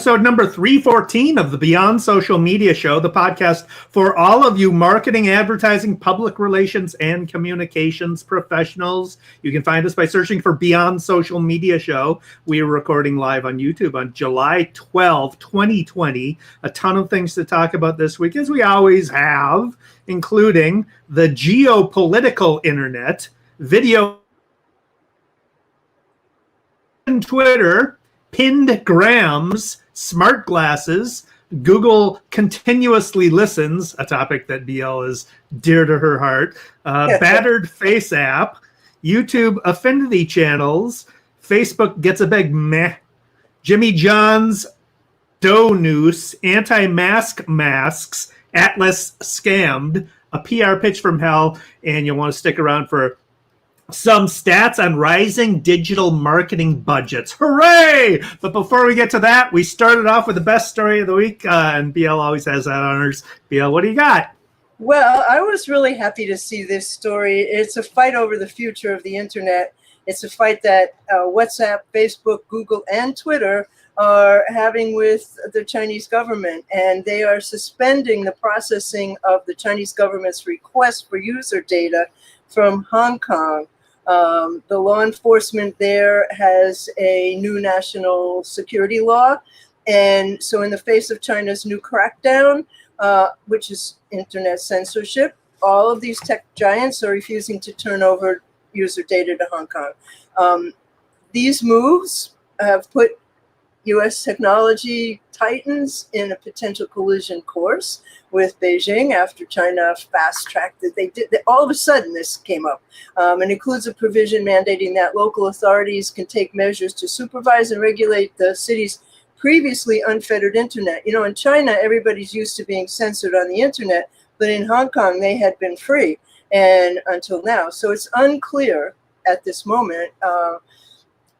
Episode number 314 of the Beyond Social Media Show, the podcast for all of you marketing, advertising, public relations, and communications professionals. You can find us by searching for Beyond Social Media Show. We are recording live on YouTube on July 12, 2020. A ton of things to talk about this week, as we always have, including the geopolitical internet, video and Twitter, pinned grams, smart glasses, Google continuously listens, a topic that BL is dear to her heart, battered face app, YouTube affinity channels, Facebook gets a big meh, Jimmy John's dough noose, anti-mask masks, Atlas scammed, a PR pitch from hell, and you'll want to stick around for some stats on rising digital marketing budgets. Hooray! But before we get to that, we started off with the best story of the week, and BL always has that honors. BL, what do you got? Well, I was really happy to see this story. It's a fight over the future of the internet. It's a fight that WhatsApp, Facebook, Google, and Twitter are having with the Chinese government, and they are suspending the processing of the Chinese government's request for user data from Hong Kong. The law enforcement there has a new national security law. And so in the face of China's new crackdown, which is internet censorship, all of these tech giants are refusing to turn over user data to Hong Kong. These moves have put U.S. technology titans in a potential collision course with Beijing after China fast-tracked it. All of a sudden, this came up. It includes a provision mandating that local authorities can take measures to supervise and regulate the city's previously unfettered internet. You know, in China, everybody's used to being censored on the internet, but in Hong Kong, they had been free and until now. So it's unclear at this moment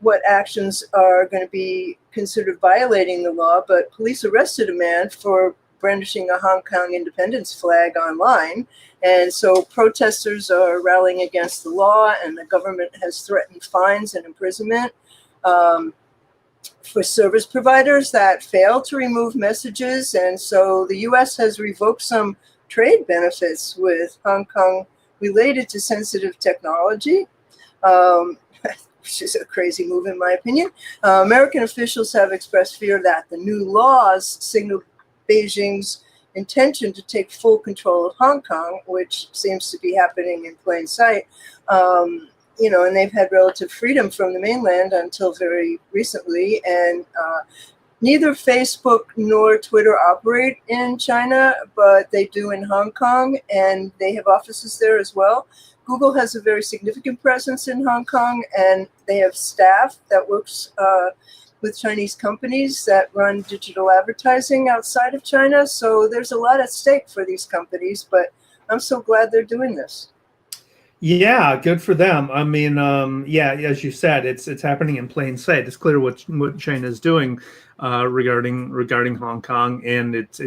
what actions are going to be considered violating the law, but police arrested a man for brandishing a Hong Kong independence flag online. And so protesters are rallying against the law, and the government has threatened fines and imprisonment for service providers that fail to remove messages. And so the U.S. has revoked some trade benefits with Hong Kong related to sensitive technology. Which is a crazy move in my opinion. American officials have expressed fear that the new laws signal Beijing's intention to take full control of Hong Kong, which seems to be happening in plain sight. And they've had relative freedom from the mainland until very recently. And neither Facebook nor Twitter operate in China, but they do in Hong Kong, and they have offices there as well. Google has a very significant presence in Hong Kong, and they have staff that works with Chinese companies that run digital advertising outside of China. So there's a lot at stake for these companies, but I'm so glad they're doing this. Yeah, good for them. I mean, as you said, it's happening in plain sight. It's clear what China is doing regarding Hong Kong, and it's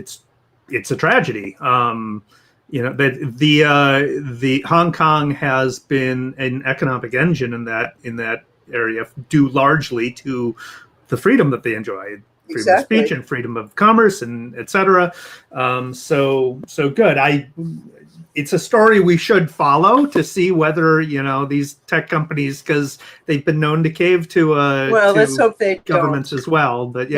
a tragedy. That the Hong Kong has been an economic engine in that area, due largely to the freedom that they enjoy, freedom of speech and freedom of commerce, and etc. So good. It's a story we should follow to see whether these tech companies, because they've been known to cave to let's hope they governments don't. As well. But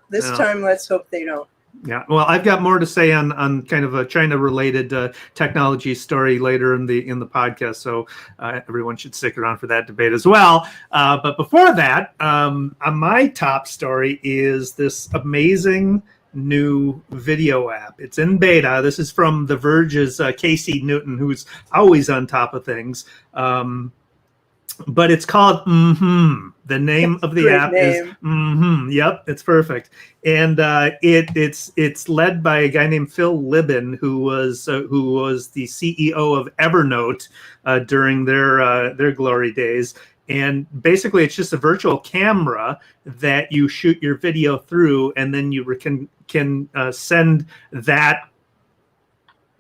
this time let's hope they don't. Yeah, well, I've got more to say on kind of a China-related technology story later in the podcast, so everyone should stick around for that debate as well. But before that, my top story is this amazing new video app. It's in beta. This is from The Verge's Casey Newton, who's always on top of things. But it's called Mmhmm. The name of the app is Mmhmm. Yep, it's perfect. And it's led by a guy named Phil Libin, who was the CEO of Evernote during their glory days. And basically, it's just a virtual camera that you shoot your video through, and then you can send that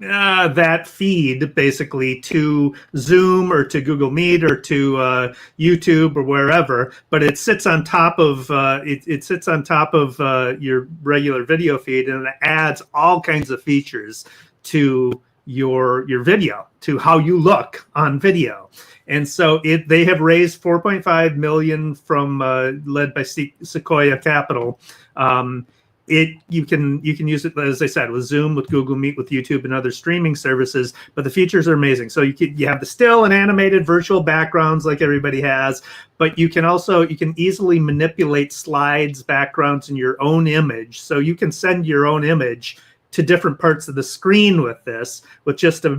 that feed basically to Zoom or to Google Meet or to YouTube or wherever, but it sits on top of it sits on top of your regular video feed, and it adds all kinds of features to your video, to how you look on video. And so they have raised 4.5 million from led by Sequoia Capital. You can use it, as I said, with Zoom, with Google Meet, with YouTube, and other streaming services. But the features are amazing. So you have the still and animated virtual backgrounds like everybody has, but you can easily manipulate slides, backgrounds in your own image. So you can send your own image to different parts of the screen with this, with just a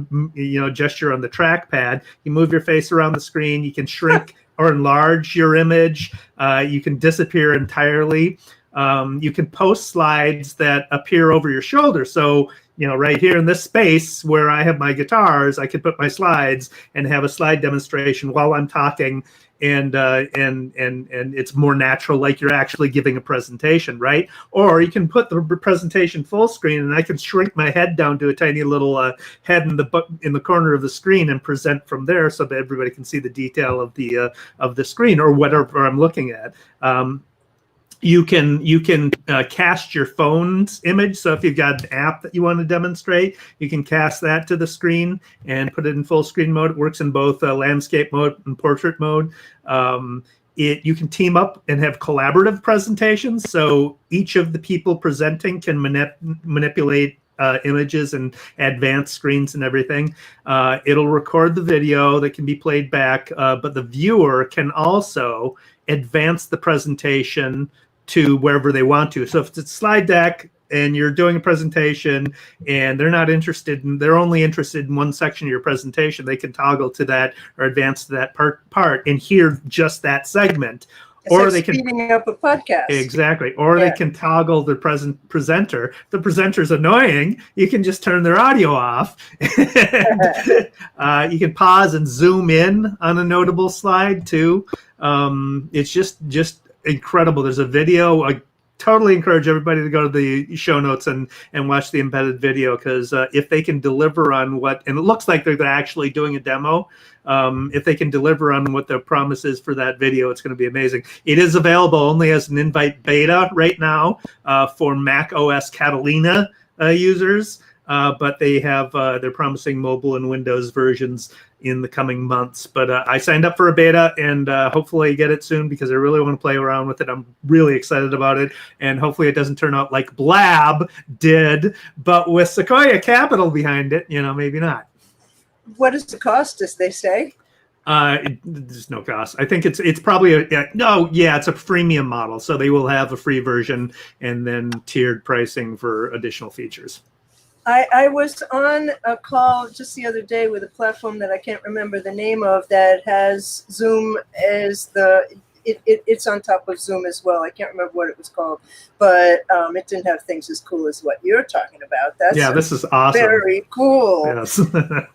gesture on the trackpad. You move your face around the screen. You can shrink or enlarge your image. You can disappear entirely. You can post slides that appear over your shoulder. So, right here in this space where I have my guitars, I could put my slides and have a slide demonstration while I'm talking, and it's more natural, like you're actually giving a presentation, right? Or you can put the presentation full screen, and I can shrink my head down to a tiny little head in the corner of the screen and present from there, so that everybody can see the detail of the screen or whatever I'm looking at. You can cast your phone's image. So if you've got an app that you want to demonstrate, you can cast that to the screen and put it in full screen mode. It works in both landscape mode and portrait mode. You can team up and have collaborative presentations. So each of the people presenting can manipulate images and advanced screens and everything. It'll record the video that can be played back, but the viewer can also advance the presentation to wherever they want to. So if it's a slide deck and you're doing a presentation and they're only interested in one section of your presentation, they can toggle to that or advance to that part and hear just that segment. It's or like they can speeding up a podcast. Exactly. Or they can toggle the presenter. If the presenter's annoying, you can just turn their audio off. You can pause and zoom in on a notable slide too. It's just incredible. There's a video. I totally encourage everybody to go to the show notes and watch the embedded video, because if they can deliver on and it looks like they're actually doing a demo, if they can deliver on what their promise is for that video, it's going to be amazing. It is available only as an invite beta right now for Mac OS Catalina users, but they're promising mobile and Windows versions in the coming months. But I signed up for a beta, and hopefully get it soon, because I really want to play around with it. I'm really excited about it, and hopefully it doesn't turn out like Blab did, but with Sequoia Capital behind it, maybe not. What is the cost, as they say? There's no cost. I think it's probably it's a freemium model, so they will have a free version and then tiered pricing for additional features. I was on a call just the other day with a platform that I can't remember the name of, that has Zoom as it's on top of Zoom as well. I can't remember what it was called, but it didn't have things as cool as what you're talking about. This is awesome. Very cool. Yes.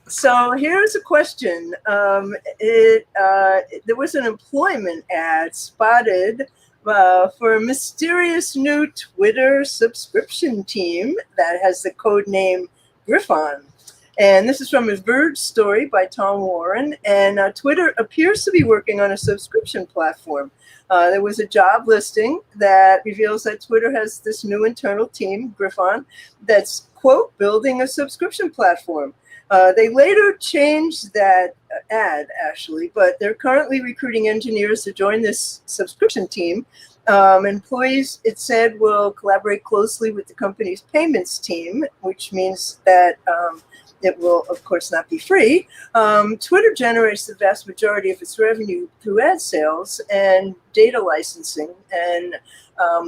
So here's a question. There was an employment ad spotted for a mysterious new Twitter subscription team that has the code name Griffon. And this is from a Verge story by Tom Warren. And Twitter appears to be working on a subscription platform. There was a job listing that reveals that Twitter has this new internal team, Griffon, that's, quote, building a subscription platform. They later changed that ad, actually, but they're currently recruiting engineers to join this subscription team. Employees, it said, will collaborate closely with the company's payments team, which means that it will, of course, not be free. Twitter generates the vast majority of its revenue through ad sales and data licensing, and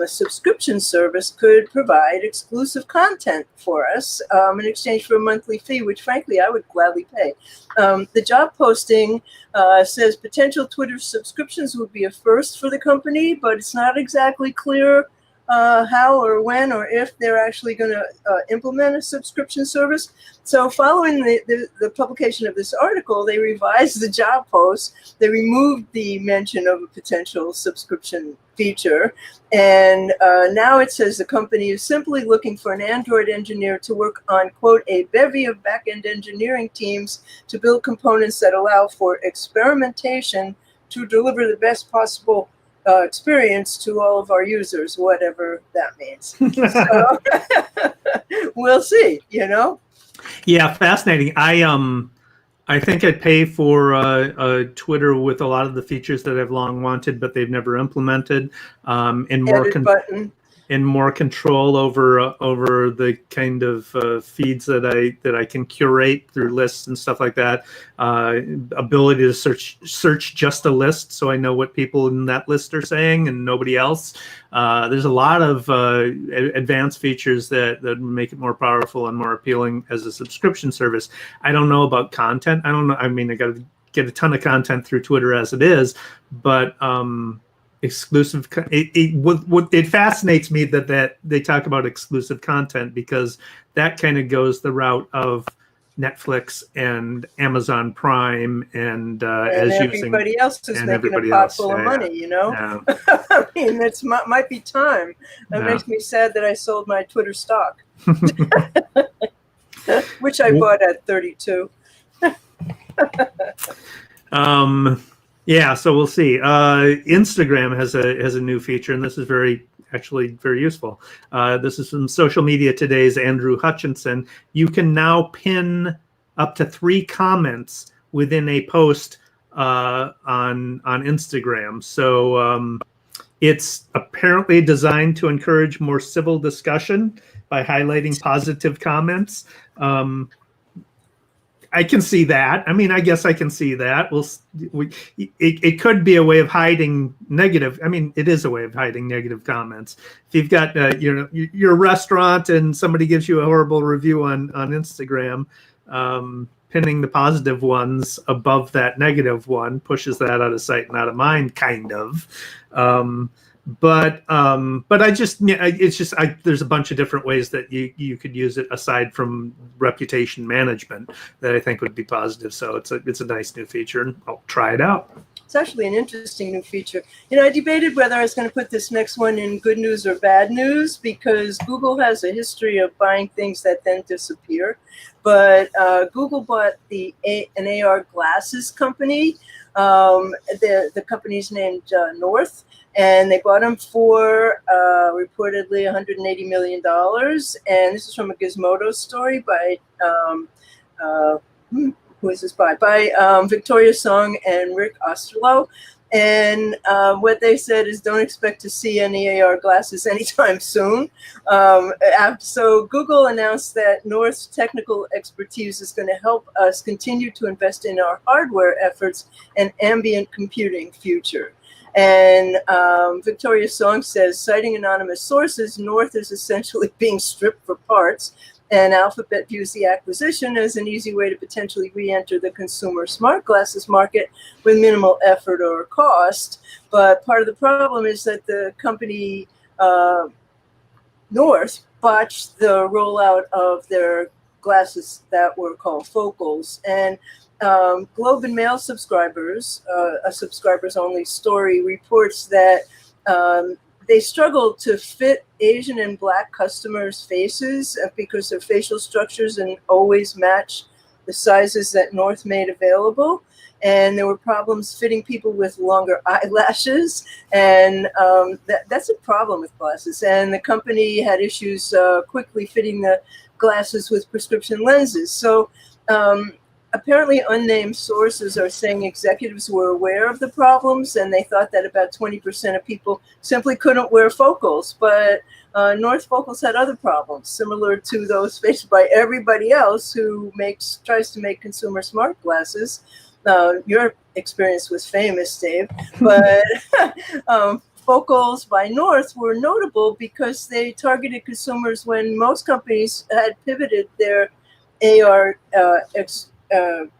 a subscription service could provide exclusive content for us in exchange for a monthly fee, which, frankly, I would gladly pay. The job posting says potential Twitter subscriptions would be a first for the company, but it's not exactly clear how or when or if they're actually going to implement a subscription service. So following the publication of this article, they revised the job post. They removed the mention of a potential subscription feature. And now it says the company is simply looking for an Android engineer to work on, quote, a bevy of back-end engineering teams to build components that allow for experimentation to deliver the best possible experience to all of our users, whatever that means. So we'll see, you know? Yeah, fascinating. I think I'd pay for Twitter with a lot of the features that I've long wanted, but they've never implemented. And more Edit button. and more control over the kind of feeds that I can curate through lists and stuff like that. Ability to search just a list, so I know what people in that list are saying and nobody else. There's a lot of advanced features that make it more powerful and more appealing as a subscription service. I don't know about content. I don't know. I mean, I got to get a ton of content through Twitter as it is, but exclusive. It fascinates me that they talk about exclusive content, because that kind of goes the route of Netflix and Amazon Prime and as everybody else is making a pot full of money, you know? Yeah. I mean, it might be time. That makes me sad that I sold my Twitter stock, which I bought at 32. Yeah, so we'll see. Instagram has a new feature, and this is actually very useful. This is from Social Media Today's Andrew Hutchinson. You can now pin up to 3 comments within a post on Instagram. So it's apparently designed to encourage more civil discussion by highlighting positive comments. I can see that. I mean, I guess I can see that. It could be a way of hiding negative. I mean, it is a way of hiding negative comments. If you've got, your restaurant and somebody gives you a horrible review on Instagram, pinning the positive ones above that negative one pushes that out of sight and out of mind, kind of. But there's a bunch of different ways that you could use it aside from reputation management that I think would be positive. So it's a nice new feature, and I'll try it out. It's actually an interesting new feature. You know, I debated whether I was going to put this next one in good news or bad news, because Google has a history of buying things that then disappear. But Google bought an AR glasses company. The company's named North. And they bought them for reportedly $180 million. And this is from a Gizmodo story by, who is this by? By Victoria Song and Rick Osterloh. And what they said is, don't expect to see any AR glasses anytime soon. So Google announced that North's technical expertise is going to help us continue to invest in our hardware efforts and ambient computing future. And Victoria Song says, citing anonymous sources, North is essentially being stripped for parts, and Alphabet views the acquisition as an easy way to potentially re-enter the consumer smart glasses market with minimal effort or cost. But part of the problem is that the company North botched the rollout of their glasses that were called focals. And Globe and Mail subscribers, a subscribers-only story, reports that they struggle to fit Asian and Black customers' faces because their facial structures didn't always match the sizes that North made available. And there were problems fitting people with longer eyelashes. And that's a problem with glasses. And the company had issues quickly fitting the glasses with prescription lenses. So apparently unnamed sources are saying executives were aware of the problems, and they thought that about 20% of people simply couldn't wear focals. But North Focals had other problems, similar to those faced by everybody else who tries to make consumer smart glasses. Your experience was famous, Dave, but focals by North were notable because they targeted consumers when most companies had pivoted their AR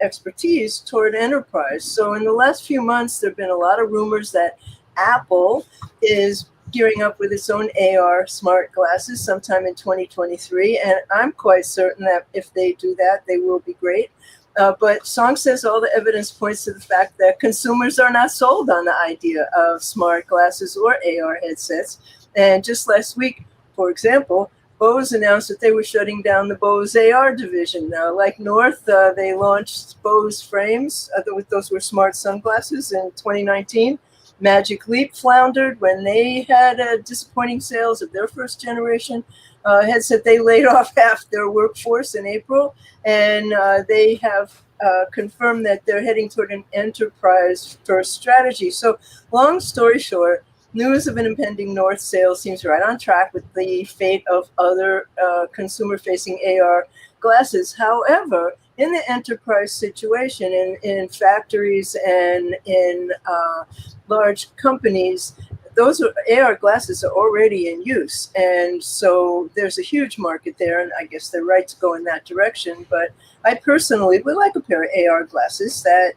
expertise toward enterprise. So in the last few months, there have been a lot of rumors that Apple is gearing up with its own AR smart glasses sometime in 2023. And I'm quite certain that if they do that, they will be great. But Song says all the evidence points to the fact that consumers are not sold on the idea of smart glasses or AR headsets. And just last week, for example, Bose announced that they were shutting down the Bose AR division. Now, like North, they launched Bose frames. Those were smart sunglasses in 2019. Magic Leap floundered when they had disappointing sales of their first generation headset. They laid off half their workforce in April, and they have confirmed that they're heading toward an enterprise-first strategy. So long story short, news of an impending North sale seems right on track with the fate of other consumer-facing AR glasses. However, in the enterprise situation, in factories and in large companies, those AR glasses are already in use. And so there's a huge market there, and I guess they're right to go in that direction. But I personally would like a pair of AR glasses that,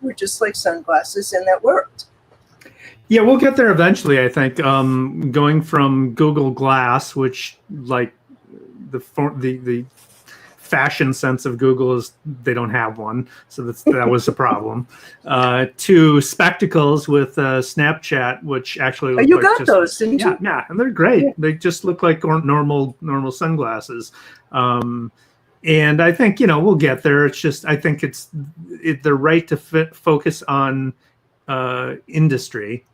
were just like sunglasses and that worked. Yeah, we'll get there eventually, I think. Going from Google Glass, which like the fashion sense of Google is they don't have one, so that was a problem. To spectacles with Snapchat, which actually look you like got those, didn't you? Yeah, and they're great. Yeah. They just look like normal sunglasses. And I think we'll get there. It's just I think they're right to focus on industry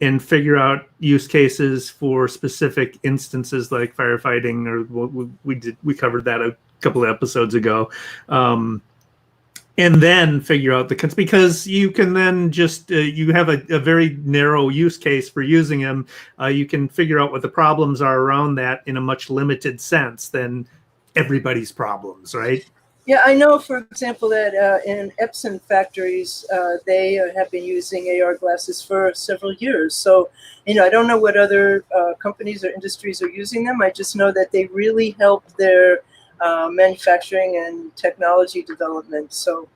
and figure out use cases for specific instances like firefighting, or what we covered that a couple of episodes ago, and then figure out because you can then just you have a very narrow use case for using them. You can figure out what the problems are around that in a much limited sense than everybody's problems, right? Yeah, I know, for example, that in Epson factories, they have been using AR glasses for several years. So, I don't know what other companies or industries are using them. I just know that they really help their manufacturing and technology development. So,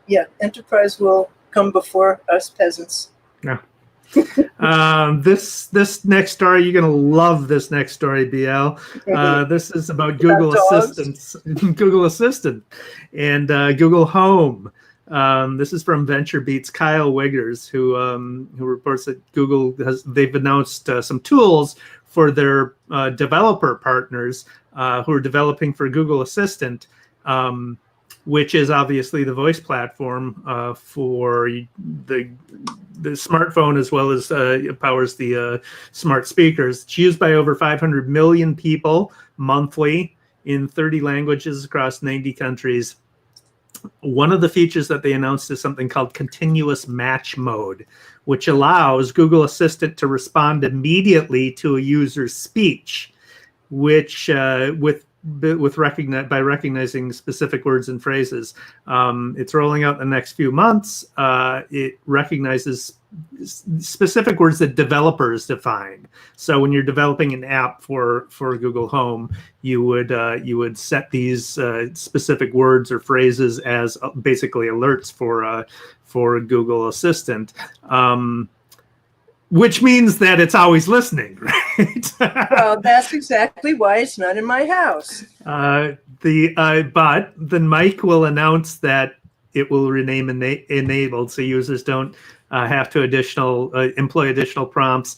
yeah, enterprise will come before us peasants. Yeah. This next story, you're gonna love this next story, BL. This is about Google Assistant and Google Home. This is from VentureBeat's Kyle Wiggers, who reports that they've announced some tools for their developer partners who are developing for Google Assistant, which is obviously the voice platform for the smartphone, as well as it powers the smart speakers. It's used by over 500 million people monthly in 30 languages across 90 countries. One of the features that they announced is something called continuous match mode, which allows Google Assistant to respond immediately to a user's speech, which by recognizing specific words and phrases. It's rolling out in the next few months. It recognizes specific words that developers define. So when you're developing an app for Google Home, you would set these specific words or phrases as basically alerts for Google Assistant. Which means that it's always listening, right? Well, that's exactly why it's not in my house. But then Mike will announce that it will remain enabled, so users don't have to employ additional prompts.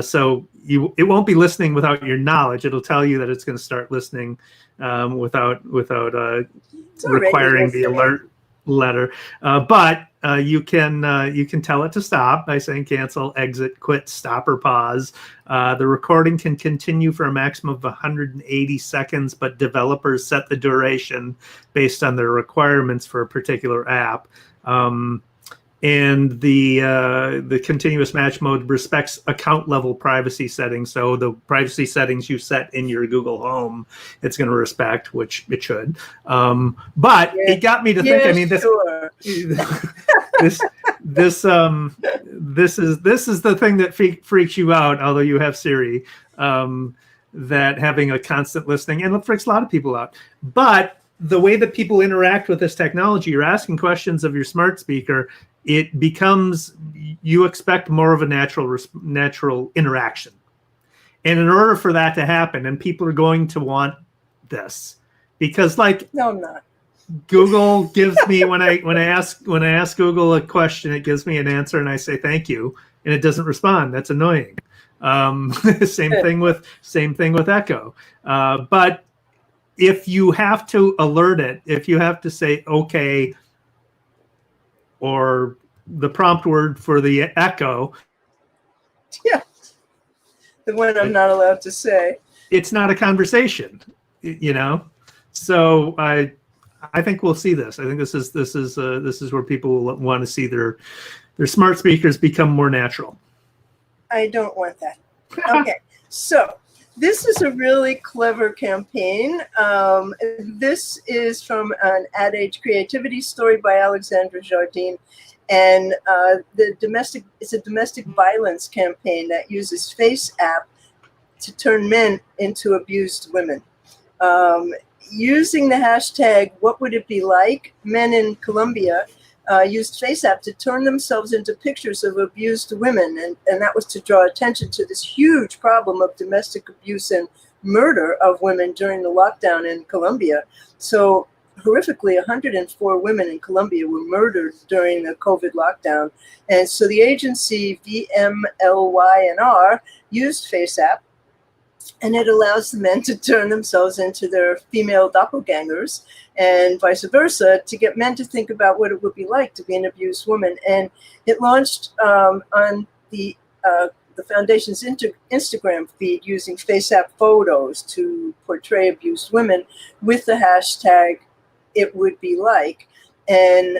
So it won't be listening without your knowledge. It'll tell you that it's going to start listening without requiring the alert letter. But you can tell it to stop by saying cancel, exit, quit, stop, or pause. The recording can continue for a maximum of 180 seconds, but developers set the duration based on their requirements for a particular app. And the continuous match mode respects account level privacy settings. So the privacy settings you set in your Google Home, it's going to respect, which it should. But it got me to think. I mean, this is the thing that freaks you out. Although you have Siri, that having a constant listening, and it freaks a lot of people out. But the way that people interact with this technology, you're asking questions of your smart speaker, it becomes, you expect more of a natural interaction. And in order for that to happen, and people are going to want this, because like, no, I'm not. Google gives me, when I ask Google a question, it gives me an answer and I say thank you, and it doesn't respond. That's annoying. Same thing with Echo. But if you have to alert it, if you have to say okay, or the prompt word for the Echo, Yeah, the one I'm not allowed to say. It's not a conversation, you know. So I think we'll see this. I think this is where people will want to see their smart speakers become more natural. I don't want that. Okay, so this is a really clever campaign. This is from an Ad Age Creativity story by Alexandra Jardine, and it's a domestic violence campaign that uses Face app to turn men into abused women. Using the hashtag, what would it be like? Men in Colombia used FaceApp to turn themselves into pictures of abused women. And that was to draw attention to this huge problem of domestic abuse and murder of women during the lockdown in Colombia. So horrifically, 104 women in Colombia were murdered during the COVID lockdown. And so the agency VMLYNR used FaceApp, and it allows the men to turn themselves into their female doppelgangers and vice versa, to get men to think about what it would be like to be an abused woman. And it launched on the foundation's Instagram feed using FaceApp photos to portray abused women with the hashtag, it would be like. And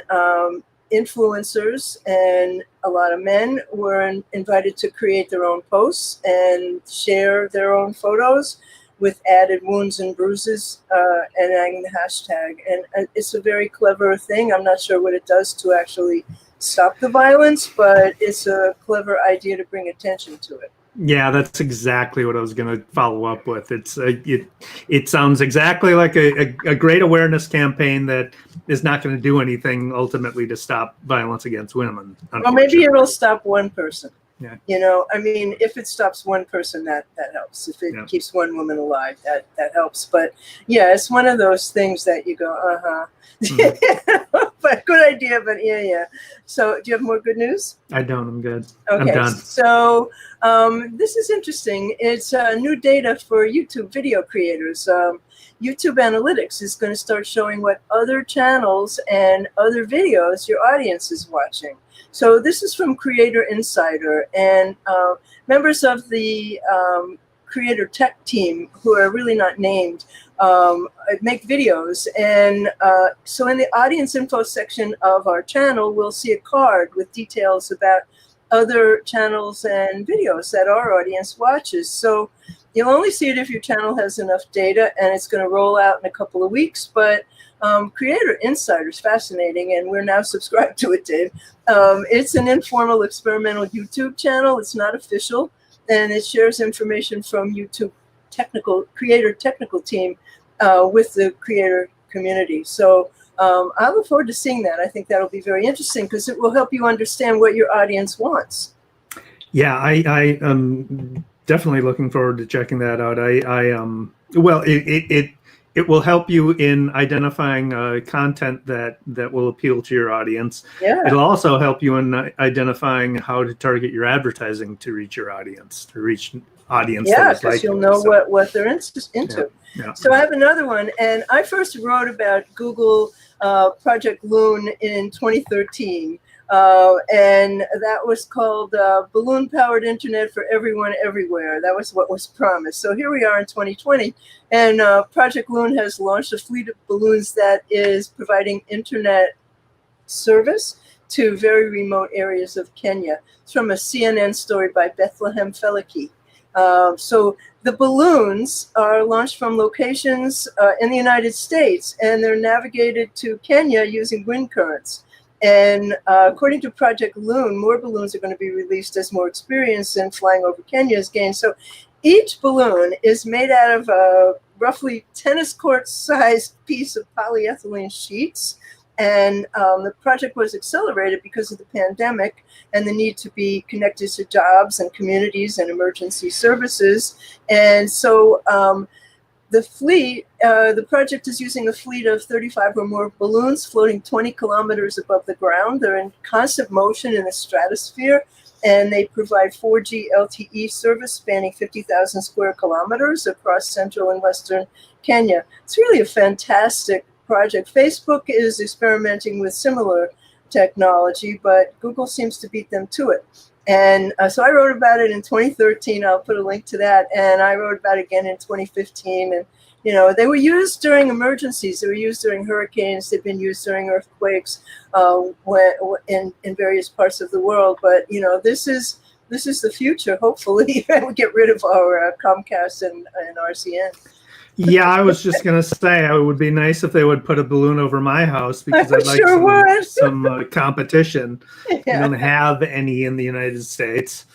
influencers and a lot of men were invited to create their own posts and share their own photos with added wounds and bruises and adding the hashtag. And it's a very clever thing. I'm not sure what it does to actually stop the violence, but it's a clever idea to bring attention to it. Yeah, that's exactly what I was going to follow up with. It sounds exactly like a great awareness campaign that is not going to do anything ultimately to stop violence against women. Well, maybe it'll stop one person. Yeah. You know, I mean, if it stops one person, that helps. If it keeps one woman alive, that helps. But yeah, it's one of those things that you go, Mm-hmm. But good idea, but yeah. So do you have more good news? I don't, I'm good. Okay, I'm done. So this is interesting. It's new data for YouTube video creators. YouTube Analytics is going to start showing what other channels and other videos your audience is watching. So this is from Creator Insider, and members of the Creator Tech team, who are really not named, make videos. And so in the audience info section of our channel, we'll see a card with details about other channels and videos that our audience watches. So you'll only see it if your channel has enough data, and it's going to roll out in a couple of weeks. But Creator Insider is fascinating, and we're now subscribed to it, Dave. It's an informal experimental YouTube channel. It's not official, and it shares information from YouTube Creator technical team with the creator community. So I look forward to seeing that. I think that'll be very interesting because it will help you understand what your audience wants. Yeah, I am definitely looking forward to checking that out. Well, it will help you in identifying content that will appeal to your audience. Yeah. It'll also help you in identifying how to target your advertising to reach your audience, Yeah, because you'll know what they're into. Yeah. So I have another one, and I first wrote about Google Project Loon in 2013. And that was called Balloon-Powered Internet for Everyone Everywhere. That was what was promised. So here we are in 2020, and Project Loon has launched a fleet of balloons that is providing internet service to very remote areas of Kenya. It's from a CNN story by Bethlehem Feliki. So the balloons are launched from locations in the United States, and they're navigated to Kenya using wind currents. And according to Project Loon, more balloons are going to be released as more experience in flying over Kenya is gained. So each balloon is made out of a roughly tennis court-sized piece of polyethylene sheets. And the project was accelerated because of the pandemic and the need to be connected to jobs and communities and emergency services. And so the project is using a fleet of 35 or more balloons floating 20 kilometers above the ground. They're in constant motion in the stratosphere, and they provide 4G LTE service spanning 50,000 square kilometers across central and western Kenya. It's really a fantastic project. Facebook is experimenting with similar technology, but Google seems to beat them to it. And so I wrote about it in 2013. I'll put a link to that. And I wrote about it again in 2015. And, you know, they were used during emergencies. They were used during hurricanes. They've been used during earthquakes in various parts of the world. But, you know, this is the future, hopefully. We get rid of our Comcast and RCN. Yeah, I was just going to say, it would be nice if they would put a balloon over my house, because I'd like sure some competition. Yeah. We don't have any in the United States.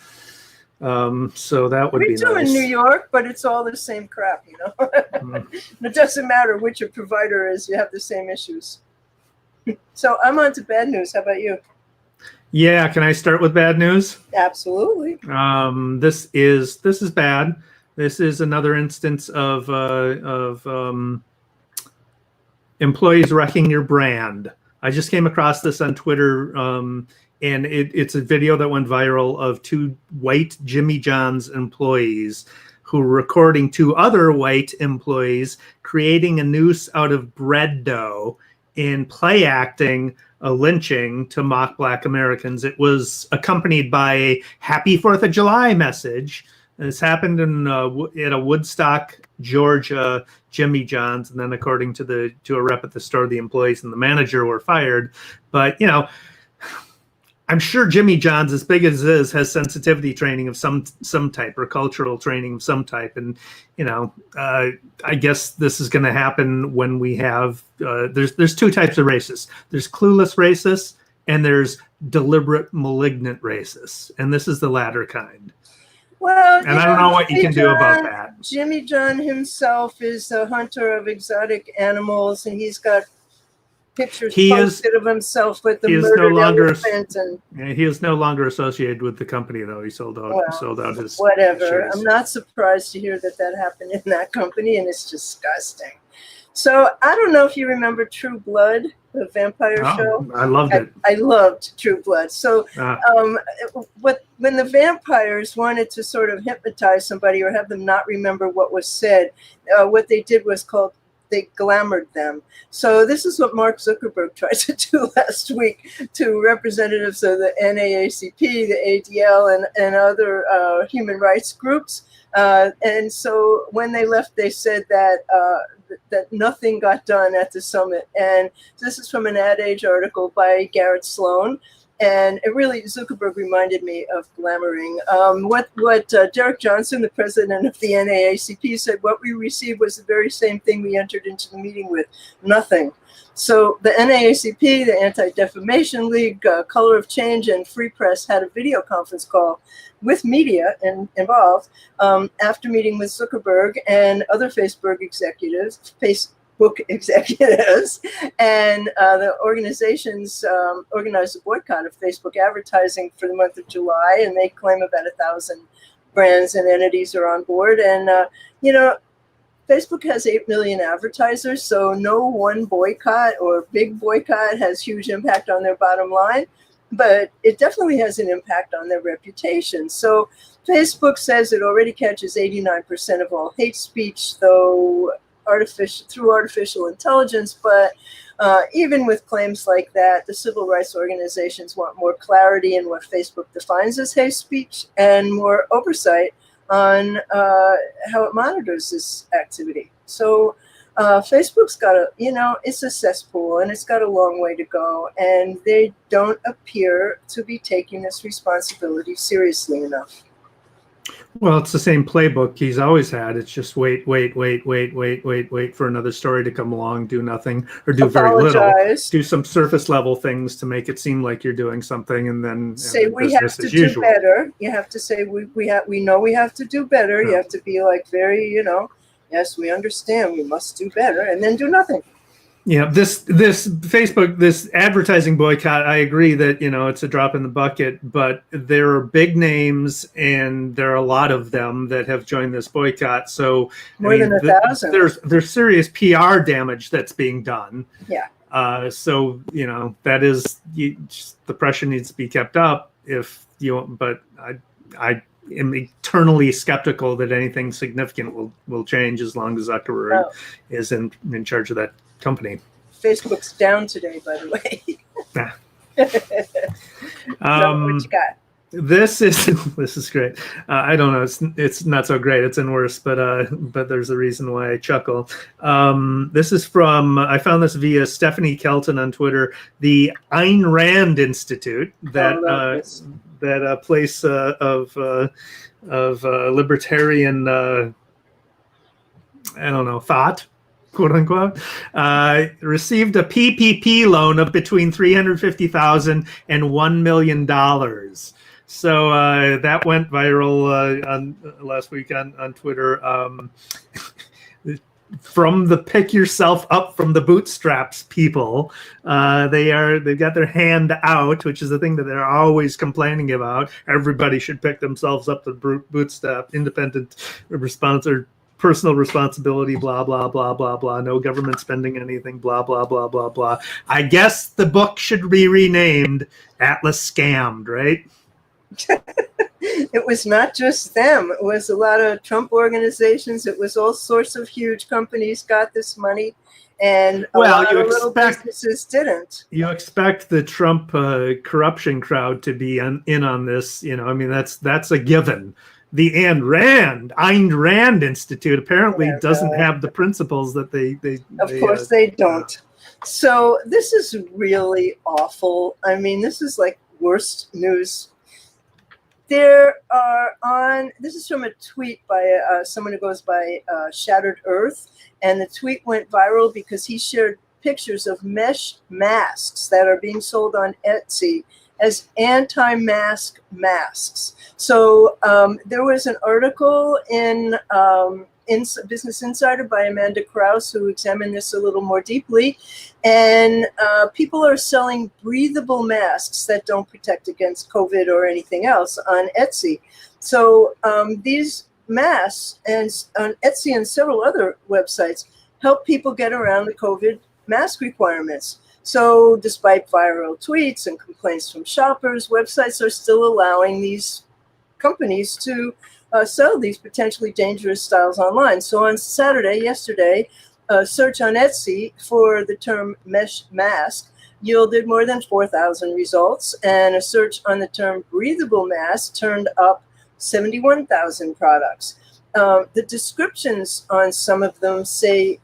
So that would be nice. We do in New York, but it's all the same crap, you know. It doesn't matter which your provider is, you have the same issues. So I'm on to bad news. How about you? Yeah, can I start with bad news? Absolutely. This is bad. This is another instance of employees wrecking your brand. I just came across this on Twitter, and it's a video that went viral of two white Jimmy John's employees who were recording two other white employees creating a noose out of bread dough in play acting a lynching to mock Black Americans. It was accompanied by a Happy 4th of July message. This happened at a Woodstock, Georgia, Jimmy John's, and then according to a rep at the store, the employees and the manager were fired. But, you know, I'm sure Jimmy John's, as big as it is, has sensitivity training of some type, or cultural training of some type. And, you know, I guess this is going to happen when we have there's two types of racists. There's clueless racists, and there's deliberate malignant racists, and this is the latter kind. Well, and I don't know what you can do about that. Jimmy John himself is a hunter of exotic animals, and he's got pictures posted of himself with the murdered elephant. He is no longer associated with the company, though. He sold out his whatever. shares. I'm not surprised to hear that happened in that company, and it's disgusting. So I don't know if you remember True Blood, the vampire show. I loved it. I loved True Blood. So when the vampires wanted to sort of hypnotize somebody or have them not remember what was said, what they did was they glamored them. So this is what Mark Zuckerberg tried to do last week to representatives of the NAACP, the ADL, and other human rights groups. And so when they left, they said that nothing got done at the summit. And this is from an Ad Age article by Garrett Sloan. And it really, Zuckerberg reminded me of glamoring. What Derek Johnson, the president of the NAACP, said, what we received was the very same thing we entered into the meeting with, nothing. So the NAACP, the Anti-Defamation League, Color of Change, and Free Press had a video conference call with media involved after meeting with Zuckerberg and other Facebook executives, and the organizations organized a boycott of Facebook advertising for the month of July, and they claim about 1,000 brands and entities are on board. And, you know, Facebook has 8 million advertisers, so no one boycott or big boycott has huge impact on their bottom line, but it definitely has an impact on their reputation. So Facebook says it already catches 89% of all hate speech, though through artificial intelligence, but even with claims like that, the civil rights organizations want more clarity in what Facebook defines as hate speech and more oversight on how it monitors this activity. So Facebook's got it's a cesspool, and it's got a long way to go, and they don't appear to be taking this responsibility seriously enough. Well, it's the same playbook he's always had. It's just wait for another story to come along, do nothing, or do very little. Do some surface level things to make it seem like you're doing something, and then say we have to do better. You have to say we know we have to do better. You have to be like very, yes, we understand we must do better, and then do nothing. Yeah, this Facebook, this advertising boycott, I agree that, it's a drop in the bucket, but there are big names and there are a lot of them that have joined this boycott. So More than 1,000. There's serious PR damage that's being done. Yeah. So, that is, the pressure needs to be kept up but I am eternally skeptical that anything significant will change as long as Zuckerberg is in charge of that company. Facebook's down today, by the way. Yeah. So what you got? This is great. I don't know. It's not so great. It's in worse, but there's a reason why I chuckle. This is from, I found this via Stephanie Kelton on Twitter. The Ayn Rand Institute, that place of libertarian, I don't know, thought, quote unquote, received a PPP loan of between $350,000 and $1 million. So that went viral on last week on Twitter. From the pick yourself up from the bootstraps people, they've got their hand out, which is the thing that they're always complaining about. Everybody should pick themselves up the bootstrap, independent response or personal responsibility, blah, blah, blah, blah, blah. No government spending anything, blah, blah, blah, blah, blah. I guess the book should be renamed Atlas Scammed, right? It was not just them. It was a lot of Trump organizations. It was all sorts of huge companies got this money, and a lot of little businesses didn't. You expect the Trump corruption crowd to be in on this. I mean, that's a given. The Ayn Rand Institute apparently doesn't have the principles that they Of course they don't. So this is really awful. I mean, this is like worst news. This is from a tweet by someone who goes by Shattered Earth, and the tweet went viral because he shared pictures of mesh masks that are being sold on Etsy as anti-mask masks. So there was an article in Business Insider by Amanda Krauss who examined this a little more deeply, and people are selling breathable masks that don't protect against COVID or anything else on Etsy. So these masks on Etsy and several other websites help people get around the COVID mask requirements. So despite viral tweets and complaints from shoppers, websites are still allowing these companies to sell these potentially dangerous styles online. So on yesterday, a search on Etsy for the term mesh mask yielded more than 4,000 results, and a search on the term breathable mask turned up 71,000 products. The descriptions on some of them say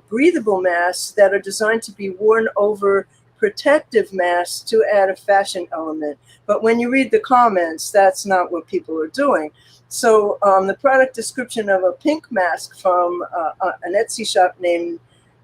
breathable masks that are designed to be worn over protective masks to add a fashion element. But when you read the comments, that's not what people are doing. So the product description of a pink mask from an Etsy shop named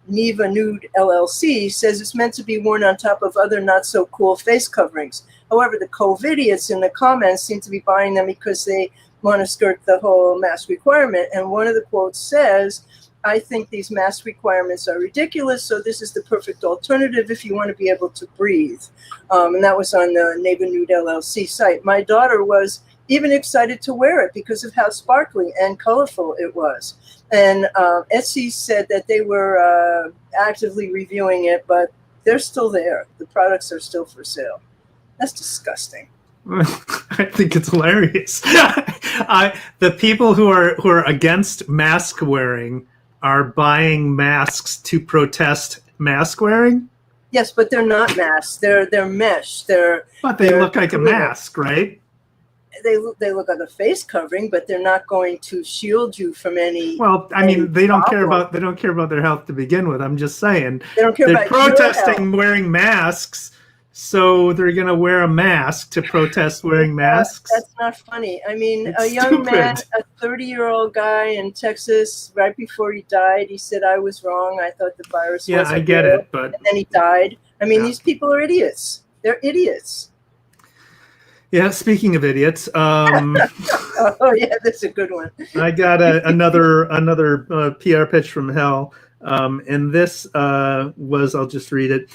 Neva Nude LLC says it's meant to be worn on top of other not so cool face coverings. However, the COVIDiots in the comments seem to be buying them because they want to skirt the whole mask requirement. And one of the quotes says, "I think these mask requirements are ridiculous, so this is the perfect alternative if you want to be able to breathe." And that was on the Neva Nude LLC site. My daughter was even excited to wear it because of how sparkly and colorful it was. And Etsy said that they were actively reviewing it, but they're still there. The products are still for sale. That's disgusting. I think it's hilarious. The people who are against mask wearing are buying masks to protest mask wearing. Yes, but they're not masks. They're mesh. But they look like a mask, right? They look like a face covering, but they're not going to shield you from any. Well, I mean, they don't care about their health to begin with. I'm just saying they don't care about protesting wearing masks. So they're going to wear a mask to protest wearing masks? That's not funny. I mean, a young man, a 30-year-old guy in Texas, right before he died, he said, "I was wrong. I thought the virus wasn't I get real." it, but... And then he died. I mean, these people are idiots. They're idiots. Yeah, speaking of idiots... oh, yeah, that's a good one. I got another PR pitch from hell. And this was, I'll just read it.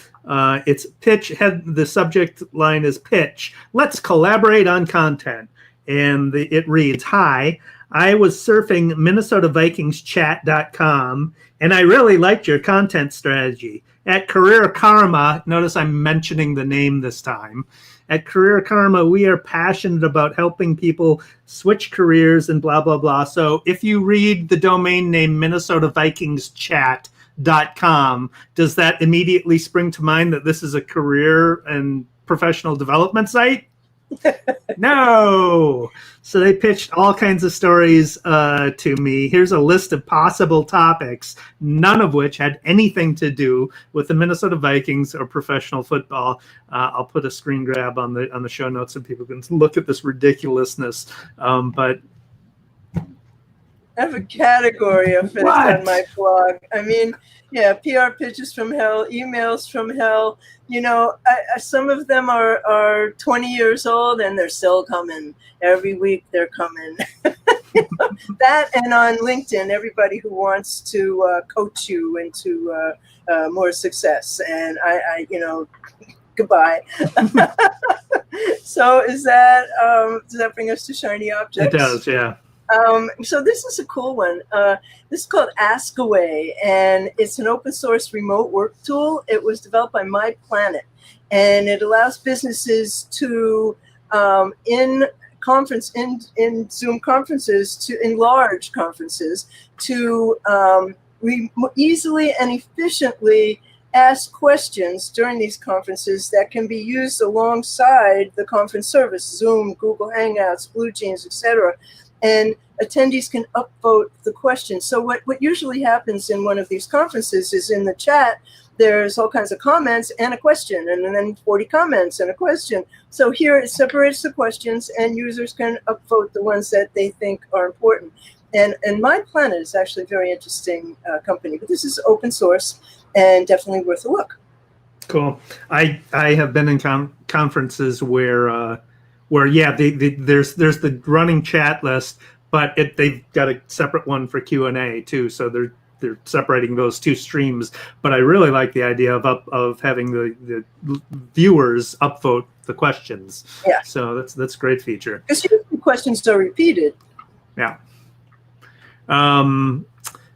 It's pitch. The subject line is pitch. Let's collaborate on content. And it reads, "Hi, I was surfing MinnesotaVikingsChat.com, and I really liked your content strategy. At Career Karma," notice I'm mentioning the name this time. "At Career Karma, we are passionate about helping people switch careers and blah, blah, blah." So if you read the domain name MinnesotaVikingsChat.com, does that immediately spring to mind that this is a career and professional development site? No. So they pitched all kinds of stories to me. Here's a list of possible topics, none of which had anything to do with the Minnesota Vikings or professional football. I'll put a screen grab on the show notes so people can look at this ridiculousness. But I have a category of it on my blog. I mean, yeah, PR pitches from hell, emails from hell. You know, some of them are 20 years old and they're still coming. Every week they're coming. That, and on LinkedIn, everybody who wants to coach you into more success. And I goodbye. So does that bring us to shiny objects? It does, yeah. So this is a cool one. This is called Ask Away, and it's an open source remote work tool. It was developed by My Planet, and it allows businesses to, in Zoom conferences, in large conferences, to easily and efficiently ask questions during these conferences that can be used alongside the conference service, Zoom, Google Hangouts, BlueJeans, etc. And attendees can upvote the questions. So what usually happens in one of these conferences is in the chat, there's all kinds of comments and a question, and then 40 comments and a question. So here it separates the questions, and users can upvote the ones that they think are important. And My Planet is actually a very interesting company, but this is open source and definitely worth a look. Cool. I have been in conferences where there's the running chat list, but they've got a separate one for Q&A too. So they're separating those two streams. But I really like the idea of having the viewers upvote the questions. Yeah. So that's a great feature. Because usually questions are repeated. Yeah.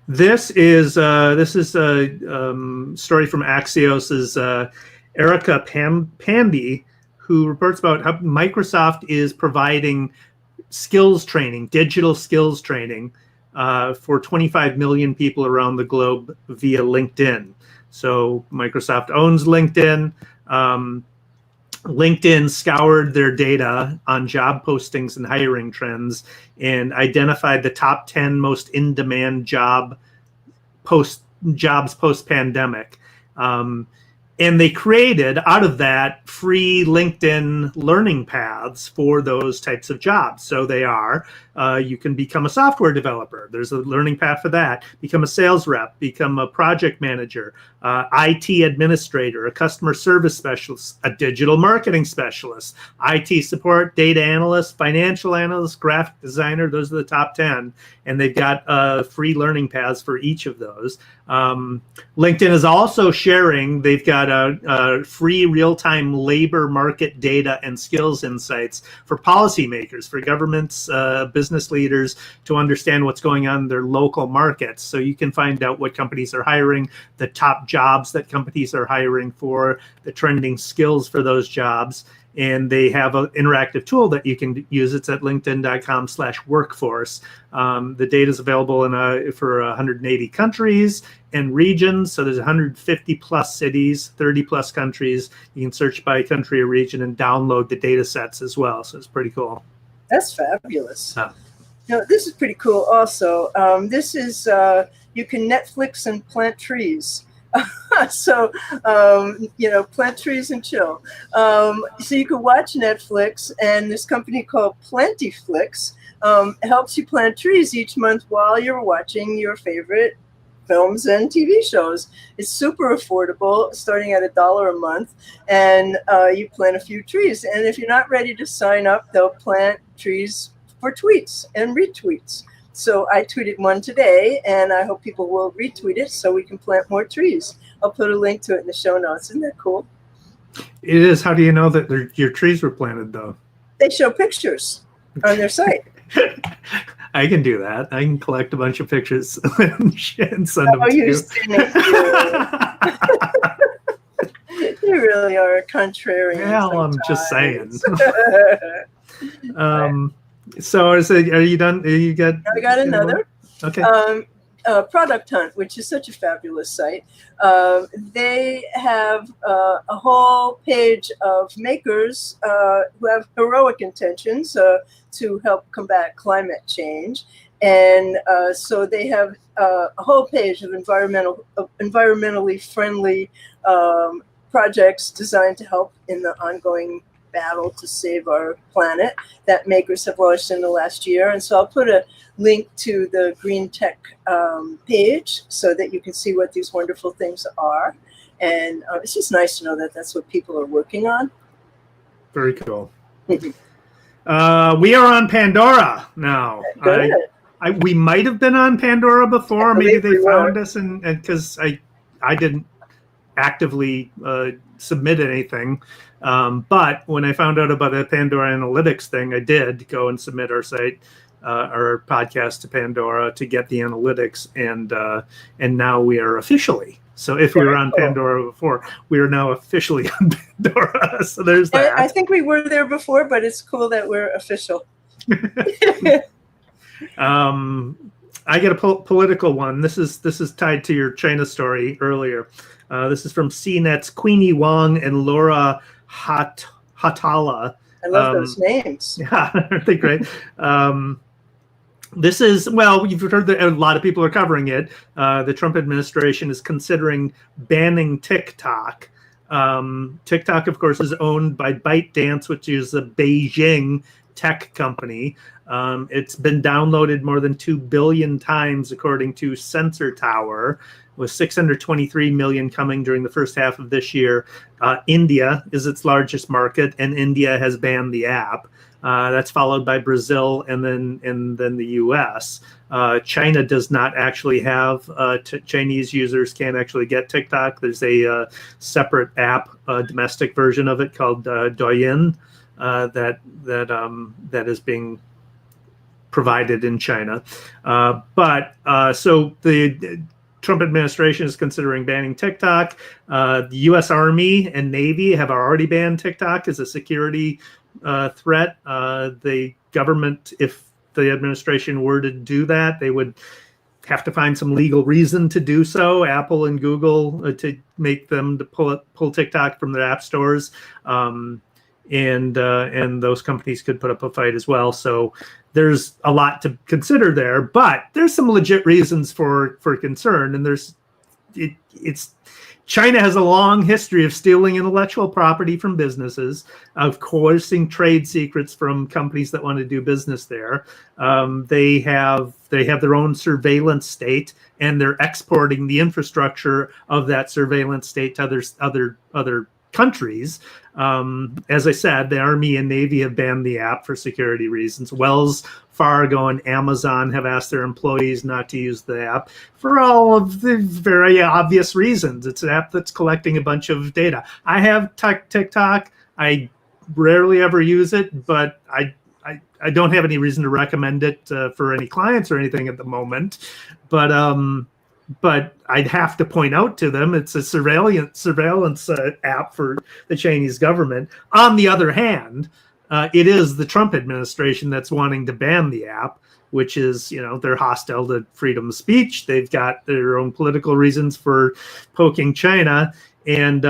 This is a story from Axios's Erica Pandy, who reports about how Microsoft is providing skills training, digital skills training, for 25 million people around the globe via LinkedIn. So Microsoft owns LinkedIn. LinkedIn scoured their data on job postings and hiring trends and identified the top 10 most in-demand jobs post-pandemic. And they created out of that free LinkedIn learning paths for those types of jobs. So they are, you can become a software developer. There's a learning path for that. Become a sales rep, become a project manager, IT administrator, a customer service specialist, a digital marketing specialist, IT support, data analyst, financial analyst, graphic designer. Those are the top 10. And they've got free learning paths for each of those. LinkedIn is also sharing, they've got a free real-time labor market data and skills insights for policymakers, for governments, business leaders to understand what's going on in their local markets. So you can find out what companies are hiring, the top jobs that companies are hiring for, the trending skills for those jobs. And they have an interactive tool that you can use. It's at linkedin.com/workforce. The data is available for 180 countries and regions. So there's 150 plus cities, 30 plus countries. You can search by country or region and download the data sets as well. So it's pretty cool. That's fabulous. This is pretty cool also. This is, you can Netflix and plant trees. So, plant trees and chill. So you can watch Netflix, and this company called Plantyflix helps you plant trees each month while you're watching your favorite films and TV shows. It's super affordable, starting at $1 a month, and you plant a few trees. And if you're not ready to sign up, they'll plant trees for tweets and retweets. So I tweeted one today, and I hope people will retweet it so we can plant more trees. I'll put a link to it in the show notes. Isn't that cool? It is. How do you know that your trees were planted, though? They show pictures on their site. I can do that. I can collect a bunch of pictures and send them to you you. cynic, you really are a contrarian. Well, I'm just saying. So are you done? You got? I got another. Okay. Product Hunt, which is such a fabulous site. They have a whole page of makers who have heroic intentions to help combat climate change. And so they have a whole page of environmentally friendly projects designed to help in the ongoing battle to save our planet that makers have launched in the last year. And so I'll put a link to the Green Tech page so that you can see what these wonderful things are. And it's just nice to know that that's what people are working on. Very cool. We are on Pandora now. Good. We might have been on Pandora before. Maybe they found us, and because I didn't actively submit anything. But when I found out about the Pandora Analytics thing, I did go and submit our site, our podcast to Pandora to get the analytics, and now we are officially. So if we were on Pandora before, we are now officially on Pandora. So there's that. I think we were there before, but it's cool that we're official. I get a political one. This is tied to your China story earlier. This is from CNET's Queenie Wong and Laura Hatala. I love those names. Yeah, aren't they great? This is, well, you've heard that a lot of people are covering it. The Trump administration is considering banning TikTok. TikTok, of course, is owned by ByteDance, which is a Beijing tech company. It's been downloaded more than 2 billion times, according to Sensor Tower, with 623 million coming during the first half of this year. India is its largest market, and India has banned the app. That's followed by Brazil and then the U.S. China does not actually have Chinese users can't actually get TikTok. There's a separate app, domestic version of it called Douyin that is being provided in China. So the Trump administration is considering banning TikTok. The U.S. Army and Navy have already banned TikTok as a security threat. The government, if the administration were to do that, they would have to find some legal reason to do so. Apple and Google to make them to pull TikTok from their app stores, and those companies could put up a fight as well. So there's a lot to consider there, but there's some legit reasons for concern. And it's China has a long history of stealing intellectual property from businesses, of coercing trade secrets from companies that want to do business there. They have their own surveillance state, and they're exporting the infrastructure of that surveillance state to other countries. As I said, the Army and Navy have banned the app for security reasons. Wells Fargo and Amazon have asked their employees not to use the app for all of the very obvious reasons. It's an app that's collecting a bunch of data. I have TikTok. I rarely ever use it, but I don't have any reason to recommend it for any clients or anything at the moment. But I'd have to point out to them it's a surveillance app for the Chinese government. On the other hand, it is the Trump administration that's wanting to ban the app, which is, they're hostile to freedom of speech. They've got their own political reasons for poking China. And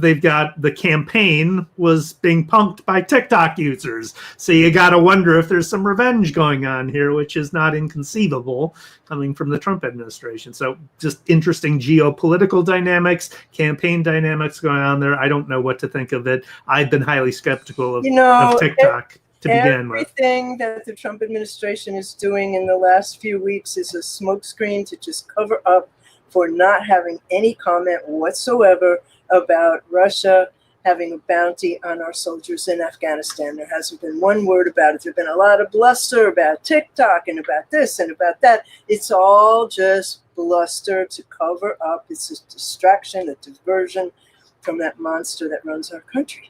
they've got the campaign was being punked by TikTok users. So you got to wonder if there's some revenge going on here, which is not inconceivable coming from the Trump administration. So just interesting geopolitical dynamics, campaign dynamics going on there. I don't know what to think of it. I've been highly skeptical of TikTok to begin with. Everything that the Trump administration is doing in the last few weeks is a smokescreen to just cover up for not having any comment whatsoever about Russia having a bounty on our soldiers in Afghanistan. There hasn't been one word about it. There's been a lot of bluster about TikTok and about this and about that. It's all just bluster to cover up. It's a distraction, a diversion from that monster that runs our country.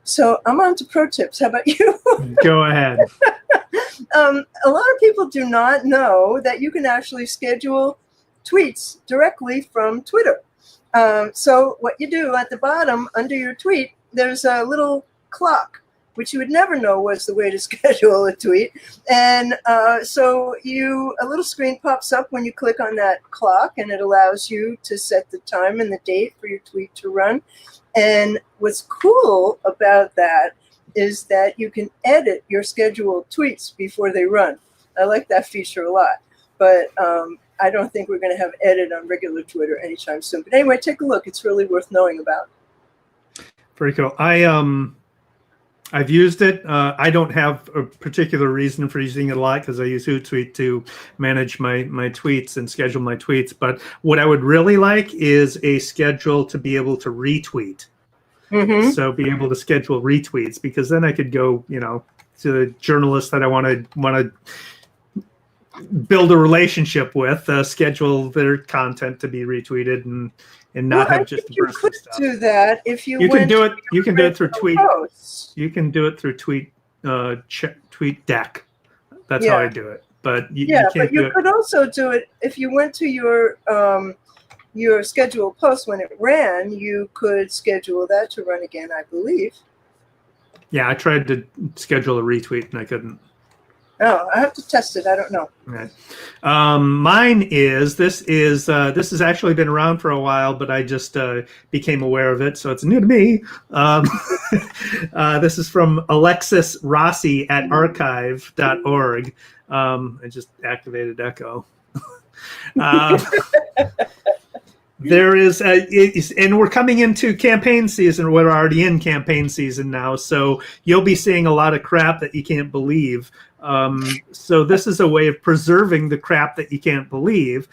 So I'm on to pro tips. How about you? Go ahead. A lot of people do not know that you can actually schedule tweets directly from Twitter. So what you do at the bottom under your tweet, there's a little clock, which you would never know was the way to schedule a tweet. And so a little screen pops up when you click on that clock, and it allows you to set the time and the date for your tweet to run. And what's cool about that is that you can edit your scheduled tweets before they run. I like that feature a lot, but I don't think we're going to have edit on regular Twitter anytime soon. But anyway, take a look. It's really worth knowing about. Very cool. I've used it. I don't have a particular reason for using it a lot because I use Hootsuite to manage my tweets and schedule my tweets. But what I would really like is a schedule to be able to retweet. Mm-hmm. So be able to schedule retweets, because then I could go, to the journalist that I want to build a relationship with, schedule their content to be retweeted and not have just the personal stuff. You could do that if you can do it. You can do it through tweet. Posts. You can do it through tweet deck. That's how I do it. But you can't but you could also do it if you went to your scheduled post when it ran. You could schedule that to run again, I believe. Yeah, I tried to schedule a retweet and I couldn't. Oh, I have to test it. I don't know. Right. Mine is this has actually been around for a while, but I just became aware of it, so it's new to me. This is from Alexis Rossi at archive.org. I just activated Echo. There is, and we're coming into campaign season. We're already in campaign season now, so you'll be seeing a lot of crap that you can't believe. So this is a way of preserving the crap that you can't believe.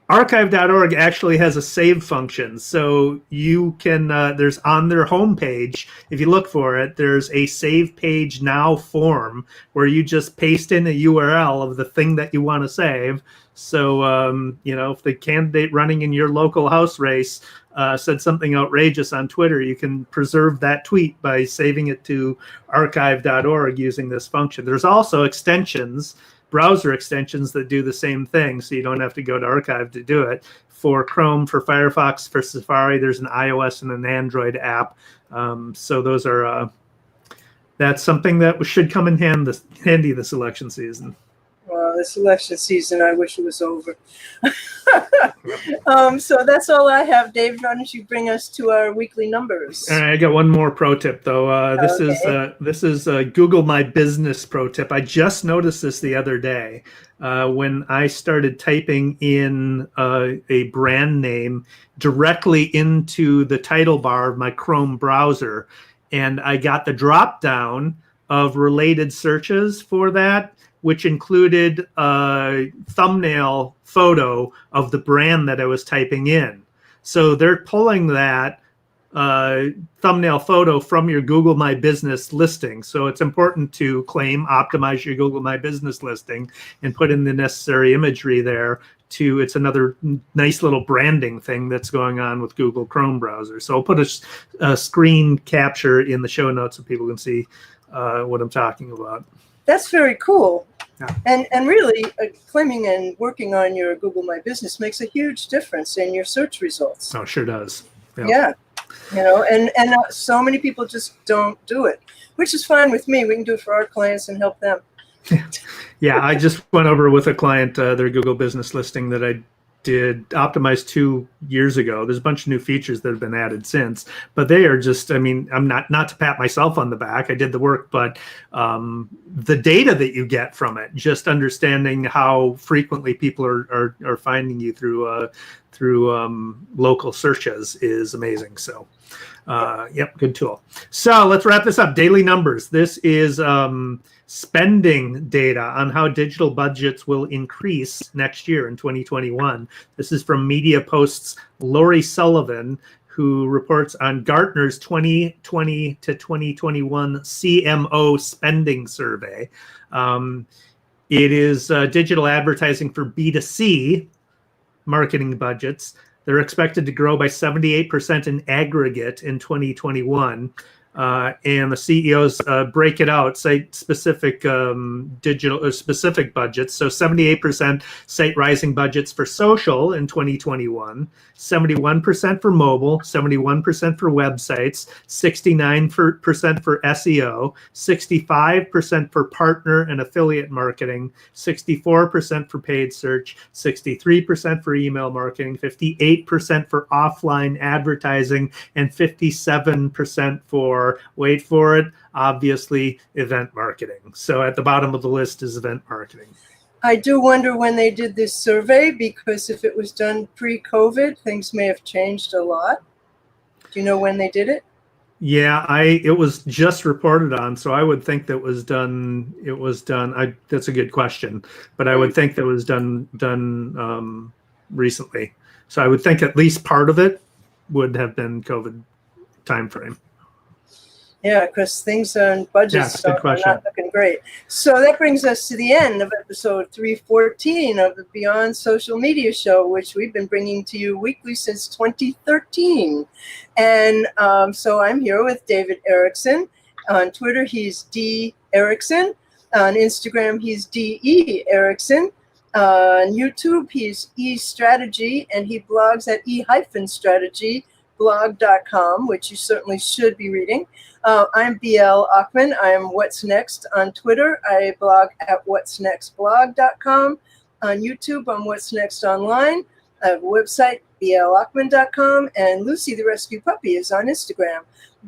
Archive.org actually has a save function, so you can, there's on their homepage, if you look for it, there's a save page now form where you just paste in a URL of the thing that you want to save. So, if the candidate running in your local House race said something outrageous on Twitter, you can preserve that tweet by saving it to archive.org using this function. There's also extensions, browser extensions that do the same thing, so you don't have to go to Archive to do it. For Chrome, for Firefox, for Safari, there's an iOS and an Android app. So those are that's something that should come in handy this election season. Well, this election season, I wish it was over. So that's all I have, Dave. Why don't you bring us to our weekly numbers? All right, I got one more pro tip though. This is Google My Business pro tip. I just noticed this the other day when I started typing in a brand name directly into the title bar of my Chrome browser, and I got the drop down of related searches for that, which included a thumbnail photo of the brand that I was typing in. So they're pulling that thumbnail photo from your Google My Business listing. So it's important to optimize your Google My Business listing and put in the necessary imagery there. It's another nice little branding thing that's going on with Google Chrome browser. So I'll put a screen capture in the show notes so people can see what I'm talking about. That's very cool. Yeah. And really, claiming and working on your Google My Business makes a huge difference in your search results. Oh, sure does. Yeah. And so many people just don't do it, which is fine with me. We can do it for our clients and help them. Yeah, I just went over with a client their Google Business listing that I did optimize 2 years ago. There's a bunch of new features that have been added since, but they are just, I'm not to pat myself on the back. I did the work, but the data that you get from it, just understanding how frequently people are finding you through local searches is amazing. So, good tool. So let's wrap this up. Daily numbers. This is spending data on how digital budgets will increase next year in 2021. This is from Media Post's Lori Sullivan, who reports on Gartner's 2020 to 2021 CMO spending survey. It is digital advertising for B2C marketing budgets. They're expected to grow by 78% in aggregate in 2021. And the CEOs break it out, cite specific digital or specific budgets. So 78% cite rising budgets for social in 2021, 71% for mobile, 71% for websites, 69% for SEO, 65% for partner and affiliate marketing, 64% for paid search, 63% for email marketing, 58% for offline advertising, and 57% for, wait for it, obviously, event marketing. So at the bottom of the list is event marketing. I do wonder when they did this survey, because if it was done pre-COVID, things may have changed a lot. Do you know when they did it? Yeah, it was just reported on, so I would think that was done. It was done. That's a good question, but I would think that was done recently. So I would think at least part of it would have been COVID timeframe. Yeah, because things on budgets are not looking great. So that brings us to the end of episode 314 of the Beyond Social Media Show, which we've been bringing to you weekly since 2013. And so I'm here with David Erickson. On Twitter, he's D. Erickson. On Instagram, he's D.E. Erickson. On YouTube, he's E Strategy, and he blogs at e-strategy.blog.com, which you certainly should be reading. I'm BL Achman. I am What's Next on Twitter. I blog at what'snextblog.com. On YouTube, I'm What's Next Online. I have a website, blachman.com, and Lucy the Rescue Puppy is on Instagram.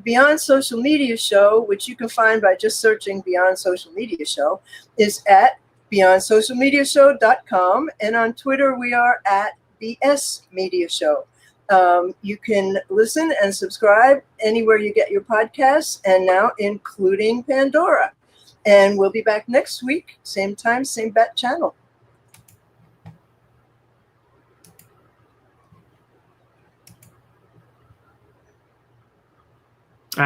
Beyond Social Media Show, which you can find by just searching Beyond Social Media Show, is at beyondsocialmediashow.com, and on Twitter we are at BS Media Show. You can listen and subscribe anywhere you get your podcasts, and now including Pandora. And we'll be back next week, same time, same bat channel.